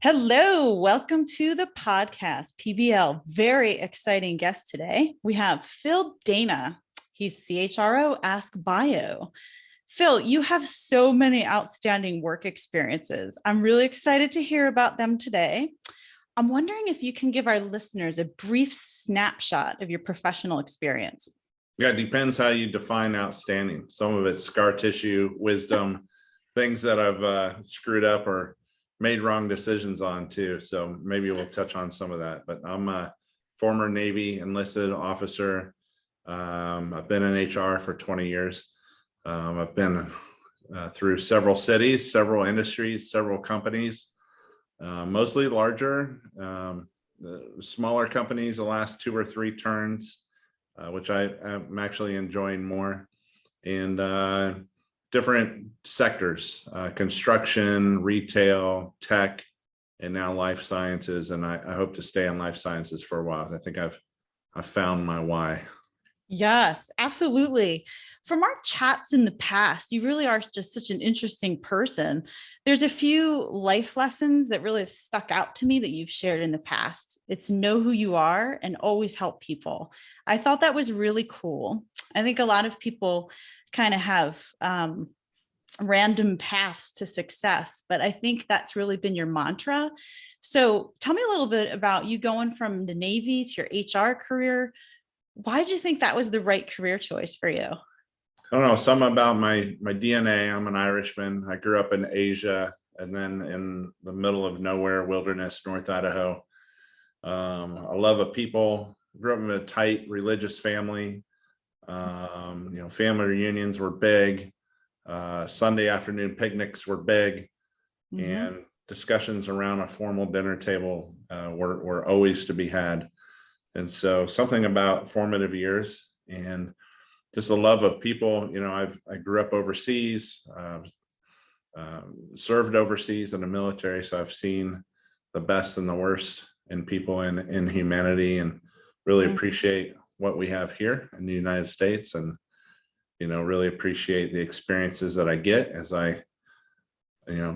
Hello, welcome to the podcast, PBL. Very exciting guest today. We have Phil Dana. He's CHRO AskBio. Phil, you have so many outstanding work experiences. I'm really excited to hear about them today. I'm wondering if you can give our listeners a brief snapshot of your professional experience. Yeah, it depends how you define outstanding. Some of it's scar tissue, wisdom, things that I've screwed up or made wrong decisions on too. So maybe we'll touch on some of that. But I'm a former Navy enlisted officer. I've been in HR for 20 years. I've been through several cities, several industries, several companies, mostly larger, smaller companies the last 2 or 3 turns, which I'm actually enjoying more. And different sectors, construction, retail, tech, and now life sciences. And I hope to stay in life sciences for a while. I think I've found my why. Yes, absolutely. From our chats in the past, you really are just such an interesting person. There's a few life lessons that really have stuck out to me that you've shared in the past. It's know who you are and always help people. I thought that was really cool. I think a lot of people kind of have random paths to success, but I think that's really been your mantra. So tell me a little bit about you going from the Navy to your HR career. Why did you think that was the right career choice for you? I don't know, some about my DNA. I'm an Irishman. I grew up in Asia and then in the middle of nowhere, wilderness, North Idaho. I love of people. Grew up in a tight religious family. Family reunions were big. Sunday afternoon picnics were big, and discussions around a formal dinner table were always to be had. And so something about formative years and just the love of people. I grew up overseas, served overseas in the military, so I've seen the best and the worst in people and in humanity, and really appreciate what we have here in the United States, and really appreciate the experiences that I get as I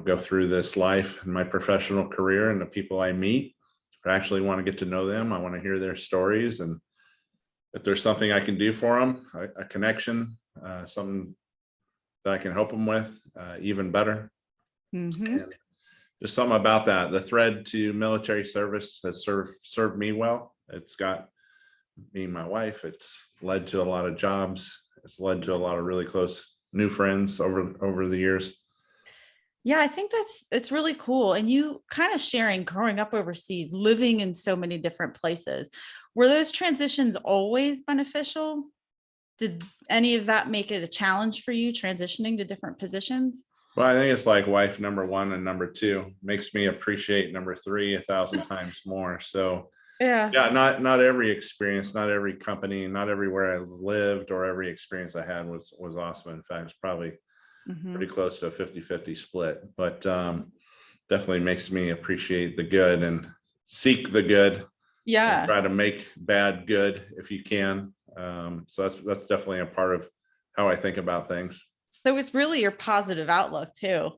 go through this life and my professional career, and the people I meet. I actually want to get to know them. I want to hear their stories, and if there's something I can do for them, a connection, something that I can help them with, even better. And just something about that. The thread to military service has served me well. It's got me and my wife. It's led to a lot of jobs. It's led to a lot of really close new friends over the years. Yeah, I think it's really cool. And you kind of sharing growing up overseas, living in so many different places. Were those transitions always beneficial? Did any of that make it a challenge for you transitioning to different positions? Well, I think it's like wife number 1 and number 2 makes me appreciate number 3 1,000 times more. So yeah, not every experience, not every company, not everywhere I lived or every experience I had was awesome. In fact, it's probably pretty close to a 50-50 split, but definitely makes me appreciate the good and seek the good. Yeah. Try to make bad good if you can. So that's definitely a part of how I think about things. So it's really your positive outlook too.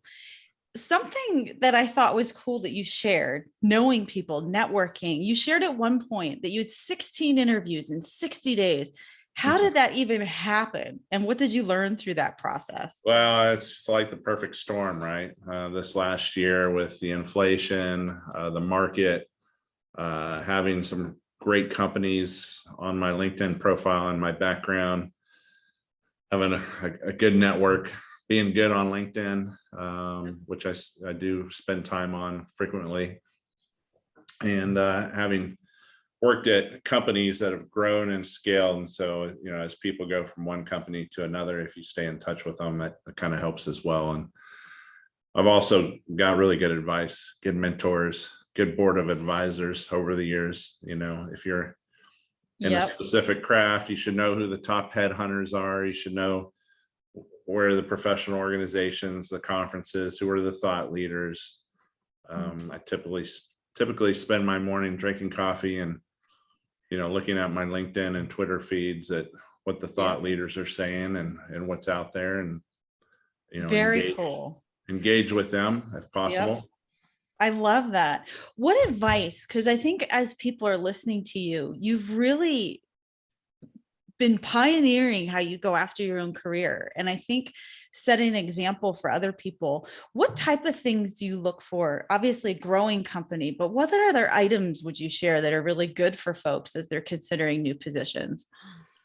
Something that I thought was cool that you shared, knowing people, networking. You shared at one point that you had 16 interviews in 60 days. How did that even happen? And what did you learn through that process? Well, it's like the perfect storm, right? This last year with the inflation, the market, having some great companies on my LinkedIn profile and my background, having a good network, being good on LinkedIn, which I do spend time on frequently, and having worked at companies that have grown and scaled. And so, as people go from one company to another, if you stay in touch with them, that kind of helps as well. And I've also got really good advice, good mentors, good board of advisors over the years. If you're in a specific craft, you should know who the top headhunters are. You should know where the professional organizations, the conferences, who are the thought leaders. I typically spend my morning drinking coffee and looking at my LinkedIn and Twitter feeds at what the thought leaders are saying and what's out there, and very cool. Engage with them if possible. I love that. What advice? Because I think as people are listening to you, you've really been pioneering how you go after your own career. And I think setting an example for other people. What type of things do you look for? Obviously, growing company, but what other items would you share that are really good for folks as they're considering new positions?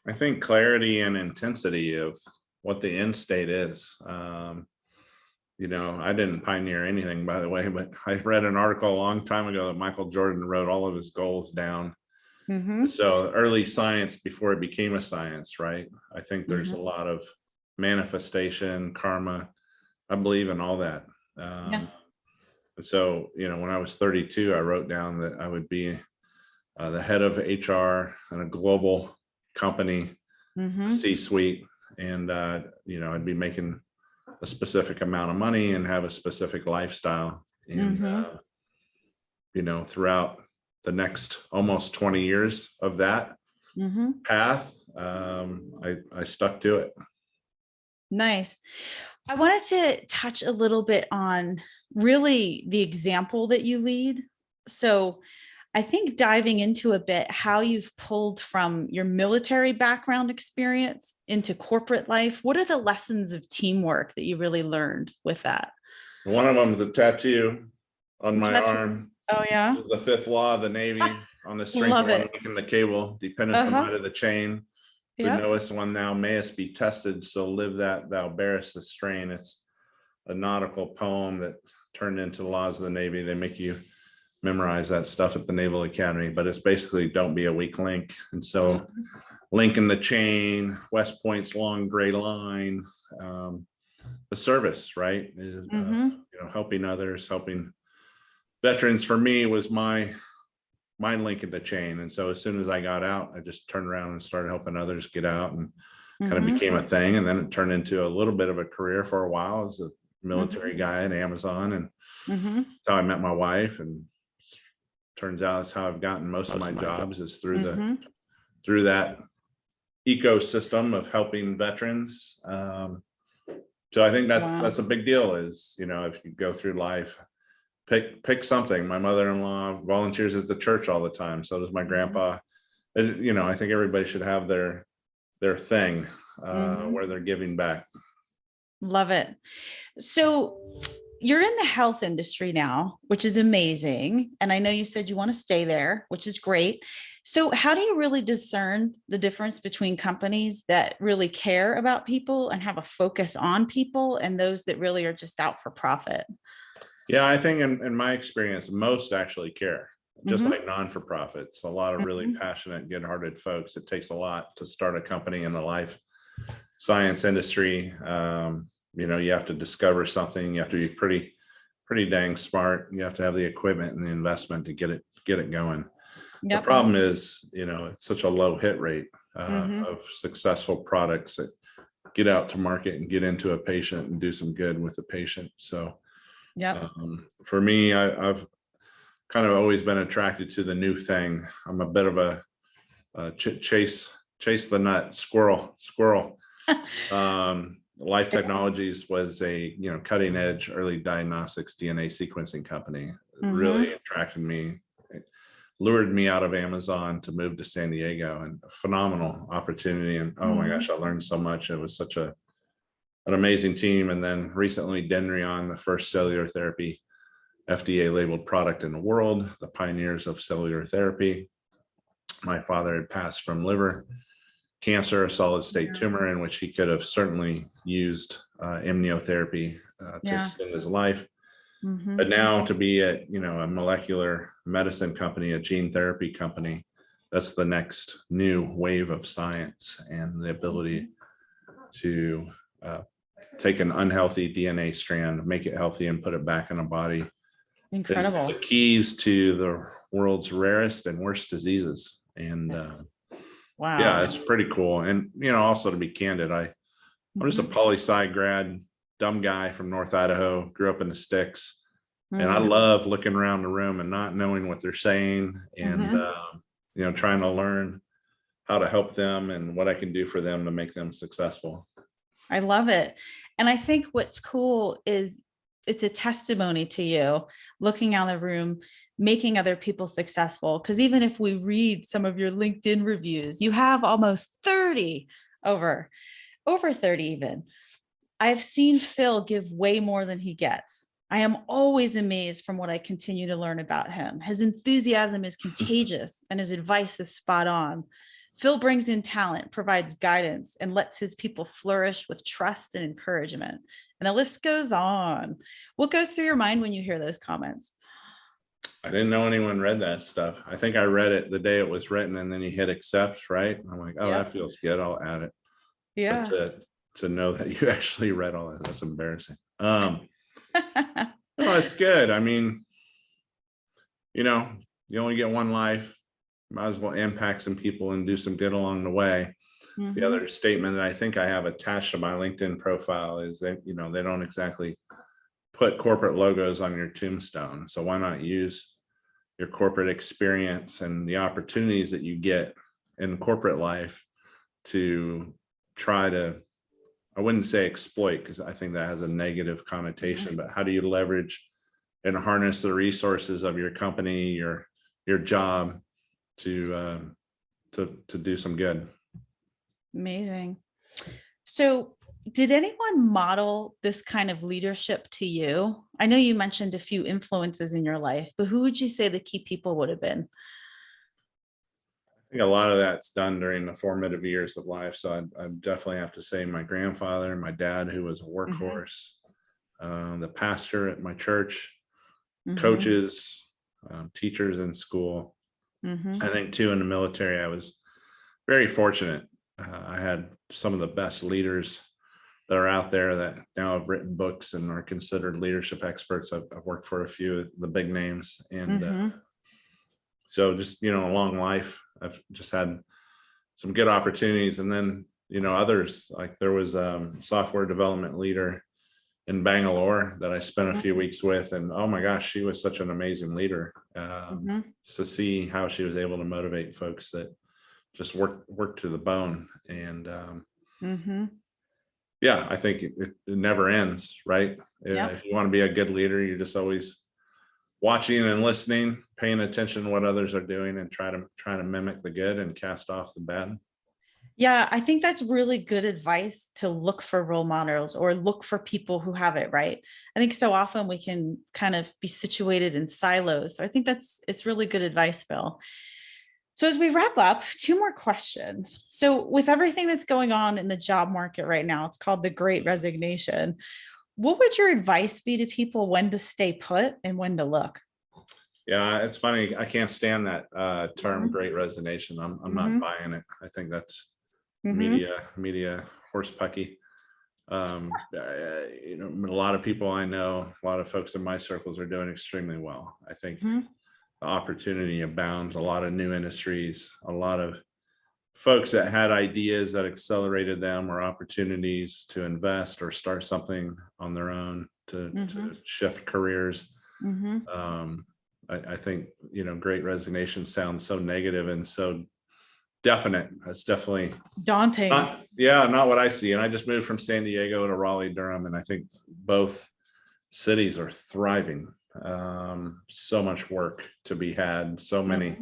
I think clarity and intensity of what the end state is. I didn't pioneer anything, by the way, but I read an article a long time ago that Michael Jordan wrote all of his goals down. Mm-hmm. So early science before it became a science, right? I think there's a Mm-hmm. lot of manifestation, karma. I believe in all that. Yeah. So, when I was 32, I wrote down that I would be the head of HR in a global company, a Mm-hmm. C-suite, and I'd be making a specific amount of money and have a specific lifestyle. And Mm-hmm. throughout the next almost 20 years of that Mm-hmm. path, I stuck to it. Nice. I wanted to touch a little bit on really the example that you lead. So I think diving into a bit how you've pulled from your military background experience into corporate life. What are the lessons of teamwork that you really learned with that? One of them is a tattoo on The my tattoo. arm. Oh, yeah. This is the fifth law of the Navy. On the strength of Love one it. link in the cable, dependeth the Uh-huh. might of the chain. Who Yep. knowest when thou mayest be tested, so live that thou bearest the strain. It's a nautical poem that turned into the laws of the Navy. They make you memorize that stuff at the Naval Academy, but it's basically don't be a weak link. And so link in the chain, West Point's long gray line, the service, right? Is, Mm-hmm. helping others, helping veterans for me was my link in the chain. And so as soon as I got out, I just turned around and started helping others get out, and kind of Mm-hmm. became a thing. And then it turned into a little bit of a career for a while as a military Mm-hmm. guy at Amazon. And Mm-hmm. that's how I met my wife. And turns out it's how I've gotten most of my jobs is Mm-hmm. through that ecosystem of helping veterans. So I think Wow. that's a big deal is, if you go through life, pick something. My mother-in-law volunteers at the church all the time. So does my grandpa. I think everybody should have their thing Mm-hmm. where they're giving back. Love it. So you're in the health industry now, which is amazing. And I know you said you want to stay there, which is great. So, how do you really discern the difference between companies that really care about people and have a focus on people and those that really are just out for profit? Yeah, I think in my experience, most actually care, just Mm-hmm. like non-for-profits. A lot of really Mm-hmm. passionate, good-hearted folks. It takes a lot to start a company in the life science industry. You have to discover something. You have to be pretty dang smart. You have to have the equipment and the investment to get it going. The Yep. problem is, it's such a low hit rate Mm-hmm. of successful products that get out to market and get into a patient and do some good with the patient. So Yep. for me, I've kind of always been attracted to the new thing. I'm a bit of a chase the nut squirrel. Life Technologies was a cutting edge early diagnostics DNA sequencing company. It Mm-hmm. really attracted me. It lured me out of Amazon to move to San Diego, and a phenomenal opportunity. And oh my Mm-hmm. gosh, I learned so much. It was such an amazing team. And then recently, Denrion, the first cellular therapy FDA labeled product in the world, the pioneers of cellular therapy. My father had passed from liver cancer, a solid state Yeah. tumor, in which he could have certainly used immunotherapy to Yeah. extend his life. Mm-hmm. But now to be at a molecular medicine company, a gene therapy company, that's the next new wave of science, and the ability to take an unhealthy DNA strand, make it healthy, and put it back in a body is Incredible. the keys to the world's rarest and worst diseases. And yeah, Wow. it's pretty cool. And also to be candid, I'm just a Mm-hmm. poli-sci grad, dumb guy from North Idaho, grew up in the sticks, and I Mm-hmm. love looking around the room and not knowing what they're saying, and Mm-hmm. trying to learn how to help them and what I can do for them to make them successful. I love it. And I think what's cool is it's a testimony to you looking out the room, making other people successful. Because even if we read some of your LinkedIn reviews, you have almost 30 over 30 even. I've seen Phil give way more than he gets. I am always amazed from what I continue to learn about him. His enthusiasm is contagious and his advice is spot on. Phil brings in talent, provides guidance, and lets his people flourish with trust and encouragement. And the list goes on. What goes through your mind when you hear those comments? I didn't know anyone read that stuff. I think I read it the day it was written, and then you hit accept, right? I'm like, oh, that feels good. I'll add it. Yeah. But to know that you actually read all that, that's embarrassing. No, it's good. I mean, you only get one life. Might as well impact some people and do some good along the way. Mhm. The other statement that I think I have attached to my LinkedIn profile is that, they don't exactly put corporate logos on your tombstone. So why not use your corporate experience and the opportunities that you get in corporate life to try to, I wouldn't say exploit, because I think that has a negative connotation, but how do you leverage and harness the resources of your company, your job to do some good. Amazing. So did anyone model this kind of leadership to you? I know you mentioned a few influences in your life, but who would you say the key people would have been? I think a lot of that's done during the formative years of life. So I definitely have to say my grandfather and my dad, who was a workhorse, the pastor at my church, coaches, teachers in school. I think too, in the military, I was very fortunate. I had some of the best leaders that are out there that now have written books and are considered leadership experts. I've worked for a few of the big names, and so just, a long life. I've just had some good opportunities. And then, others, like there was a software development leader in Bangalore that I spent a few weeks with. And oh my gosh, she was such an amazing leader. Just to see how she was able to motivate folks that just work to the bone. And yeah, I think it never ends, right? If you want to be a good leader, you're just always watching and listening, paying attention to what others are doing, and trying to mimic the good and cast off the bad. Yeah, I think that's really good advice, to look for role models or look for people who have it right. I think so often we can kind of be situated in silos. So I think it's really good advice, Phil. So as we wrap up, two more questions. So with everything that's going on in the job market right now, it's called the Great Resignation. What would your advice be to people when to stay put and when to look? Yeah, it's funny. I can't stand that term "Great Resignation." I'm not buying it. I think that's media horsepucky. A lot of people I know, a lot of folks in my circles are doing extremely well. I think the opportunity abounds, a lot of new industries, a lot of folks that had ideas that accelerated them, or opportunities to invest or start something on their own to shift careers. I think, Great Resignation sounds so negative and so definite. It's definitely daunting. Not what I see. And I just moved from San Diego to Raleigh, Durham, and I think both cities are thriving. So much work to be had, so many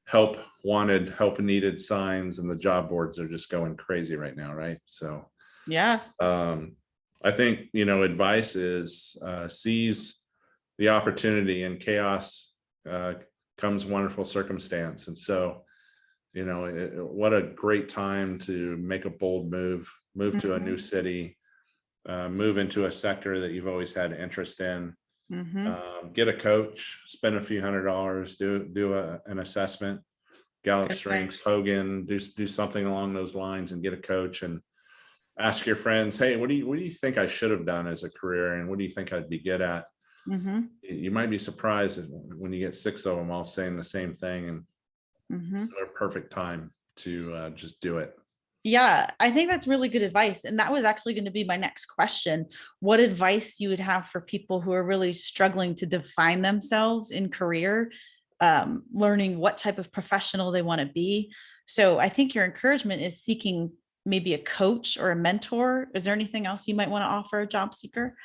help wanted, help needed signs, and the job boards are just going crazy right now, right? So I think, advice is seize the opportunity. In chaos comes wonderful circumstance. And so, what a great time to make a bold move to a new city, move into a sector that you've always had interest in, get a coach, spend a few $100s, do an assessment, Gallup Strengths, Hogan, do something along those lines, and get a coach, and ask your friends, hey, what do you think I should have done as a career, and what do you think I'd be good at? You might be surprised when you get 6 of them all saying the same thing, and a perfect time to just do it. Yeah, I think that's really good advice. And that was actually going to be my next question. What advice you would have for people who are really struggling to define themselves in career, learning what type of professional they want to be? So I think your encouragement is seeking maybe a coach or a mentor. Is there anything else you might want to offer a job seeker?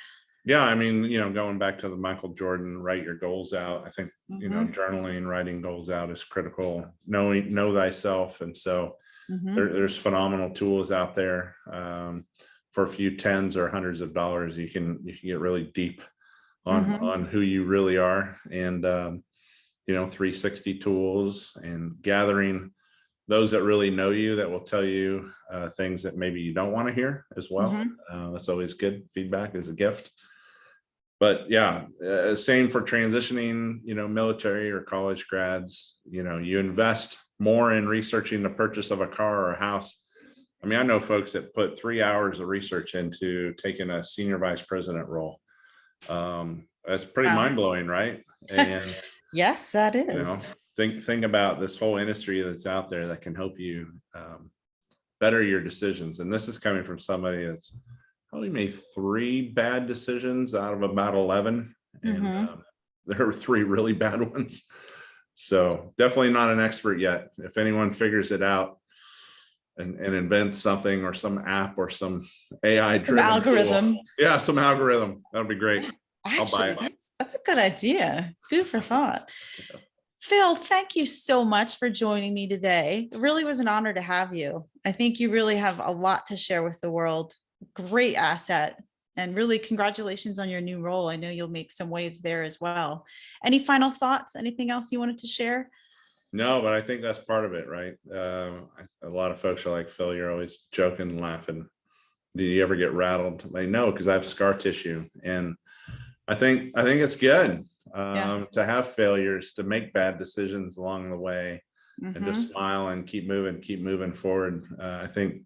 Yeah, I mean, going back to the Michael Jordan, write your goals out. I think, Mhm, journaling, writing goals out is critical. Know thyself. And so mhm, there's phenomenal tools out there. For a few tens or hundreds of dollars, you can get really deep mhm, on who you really are. And 360 tools, and gathering those that really know you, that will tell you things that maybe you don't want to hear as well. mhm, That's always good. Feedback is a gift. But yeah, same for transitioning, military or college grads. You invest more in researching the purchase of a car or a house. I mean, I know folks that put 3 hours of research into taking a senior vice president role. That's pretty wow. mind blowing, right? And Yes, that you is. know, think about this whole industry that's out there that can help you better your decisions. And this is coming from somebody that's probably made 3 bad decisions out of about 11, and Mhm. there were 3 really bad ones. So definitely not an expert yet. If anyone figures it out and invents something, or some app, or some AI Some driven tool, algorithm. yeah, some algorithm, that'd be great. I'll buy Actually, it. that's a good idea. Food for thought. Phil, thank you so much for joining me today. It really was an honor to have you. I think you really have a lot to share with the world. Great asset. And really, congratulations on your new role. I know you'll make some waves there as well. Any final thoughts? Anything else you wanted to share? No, but I think that's part of it, right? A lot of folks are like, Phil, you're always joking and laughing. Do you ever get rattled? Like, no, because I have scar tissue, and I think it's good Yeah. to have failures, to make bad decisions along the way, and to Hmm. smile and keep moving forward. I think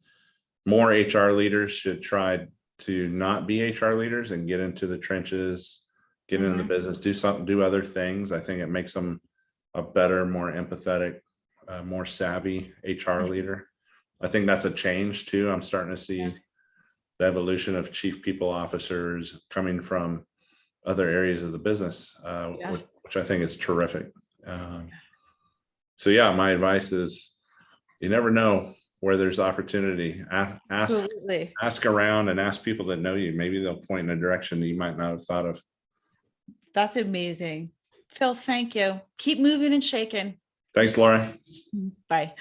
more HR leaders should try to not be HR leaders and get into the trenches, get into the Hmm. business, do other things. I think it makes them a better, more empathetic, more savvy HR leader. I think that's a change too. I'm starting to Yeah. see the evolution of chief people officers coming from other areas of the business, Yeah. which I think is terrific. Um, so yeah, my advice is, you never know where there's opportunity. Absolutely. Ask around and ask people that know you. Maybe they'll point in a direction that you might not have thought of. That's amazing. Phil, thank you. Keep moving and shaking. Thanks, Laura. Bye.